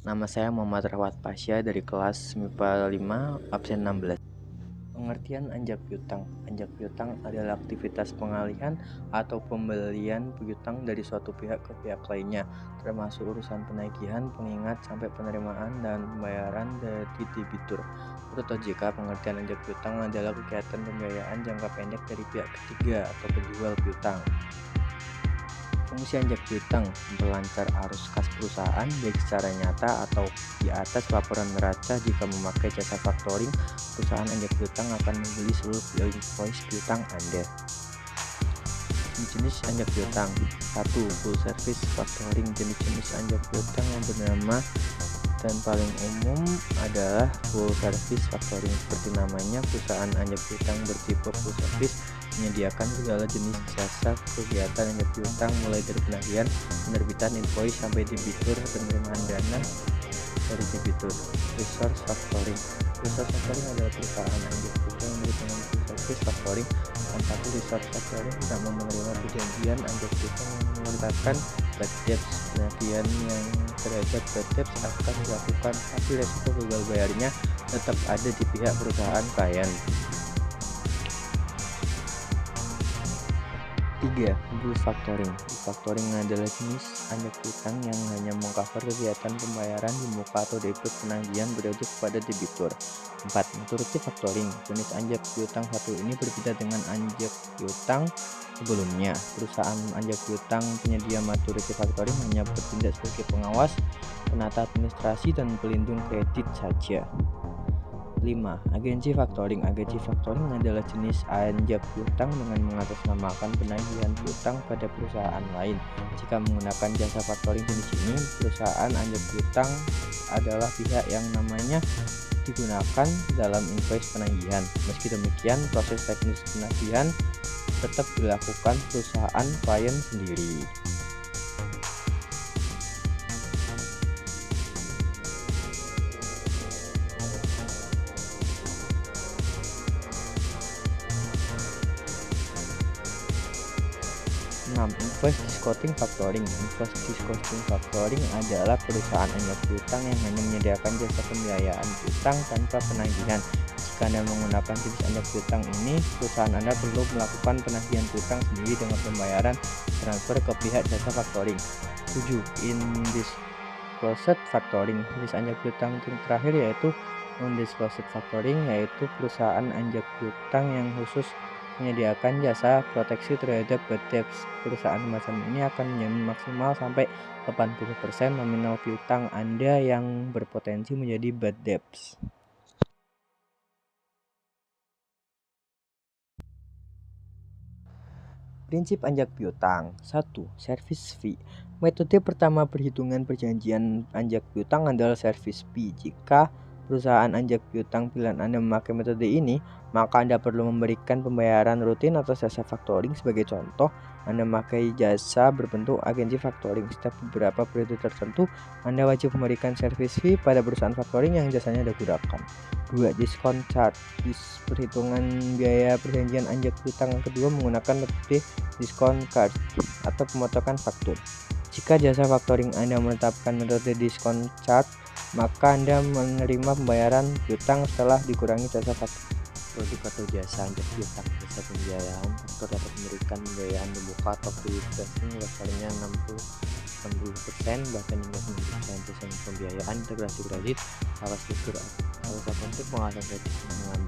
Nama saya Muhammad Rahmat Pasya dari kelas MIPA 5 absen 16. Pengertian anjak piutang. Anjak piutang adalah aktivitas pengalihan atau pembelian piutang dari suatu pihak ke pihak lainnya, termasuk urusan penagihan, pengingat, sampai penerimaan dan pembayaran dari debitur. Menurut OJK, pengertian anjak piutang adalah kegiatan pembiayaan jangka pendek dari pihak ketiga atau penjual piutang. Fungsi anjak piutang memperlancar arus kas perusahaan baik secara nyata atau di atas laporan neraca. Jika memakai jasa faktoring, perusahaan anjak piutang akan membeli seluruh invoice piutang Anda. Jenis anjak piutang. 1. Full service factoring. Jenis anjak piutang yang bernama dan paling umum adalah full service factoring. Seperti namanya, perusahaan anjak piutang bertipe full service menyediakan segala jenis jasa kegiatan anjak piutang, mulai dari penagihan, penerbitan invoice, sampai debitur, penerimaan dana dari debitur. Resource factoring. Resource factoring adalah perusahaan anjak piutang yang dengan full service factoring. 1. Resource factoring tidak menerima perjanjian anjak piutang yang menyatakan bad debts. Penagihan yang terhadap bad debts akan dilakukan, tapi resiko gagal bayarnya tetap ada di pihak perusahaan klien. 3. Bill factoring. Bill factoring adalah jenis anjak piutang yang hanya mengcover kegiatan pembayaran di muka atau debit penagihan berwajib kepada debitur. 4. Maturity factoring. Jenis anjak piutang satu ini berbeda dengan anjak piutang sebelumnya. Perusahaan anjak piutang penyedia maturity factoring hanya bertindak sebagai pengawas, penata administrasi, dan pelindung kredit saja. 5. Agensi factoring. Agensi factoring adalah jenis anjak piutang dengan mengatasnamakan penagihan piutang pada perusahaan lain. Jika menggunakan jasa factoring jenis ini, perusahaan anjak piutang adalah pihak yang namanya digunakan dalam invoice penagihan. Meski demikian, proses teknis penagihan tetap dilakukan perusahaan klien sendiri. Invoice discounting factoring. Invoice discounting factoring adalah perusahaan anjak piutang yang hanya menyediakan jasa pembiayaan piutang tanpa penagihan. Jika Anda menggunakan jenis anjak piutang ini, perusahaan Anda perlu melakukan penagihan piutang sendiri dengan pembayaran transfer ke pihak jasa factoring. 7. Undisclosed factoring. Jenis anjak piutang terakhir yaitu undisclosed factoring, yaitu perusahaan anjak piutang yang khusus menyediakan jasa proteksi terhadap bad debts. Perusahaan semacam ini akan menjamin maksimal sampai 80% nominal piutang Anda yang berpotensi menjadi bad debts. Prinsip anjak piutang. 1. Service fee. Metode pertama perhitungan perjanjian anjak piutang adalah service fee. Jika perusahaan anjak piutang pilihan Anda memakai metode ini, maka Anda perlu memberikan pembayaran rutin atas jasa factoring. Sebagai contoh, Anda memakai jasa berbentuk agensi factoring. Setiap beberapa periode tertentu, Anda wajib memberikan service fee pada perusahaan factoring yang jasanya Anda gunakan. 2. Discount charge. Perhitungan biaya perjanjian anjak piutang yang kedua menggunakan metode discount charge atau pemotongan faktur. Jika jasa factoring Anda menetapkan metode discount charge, maka Anda menerima pembayaran piutang setelah dikurangi jasa faktur. Produk atau jasa anjak piutang. Jasa pembiayaan faktor dapat memberikan pembiayaan di muka atau pre-investing levelnya 60%, bahkan hingga 90%. Jasa pembiayaan integrasi kredit, alas struktur, alas akuntif, pengawasan kredit, pengembangan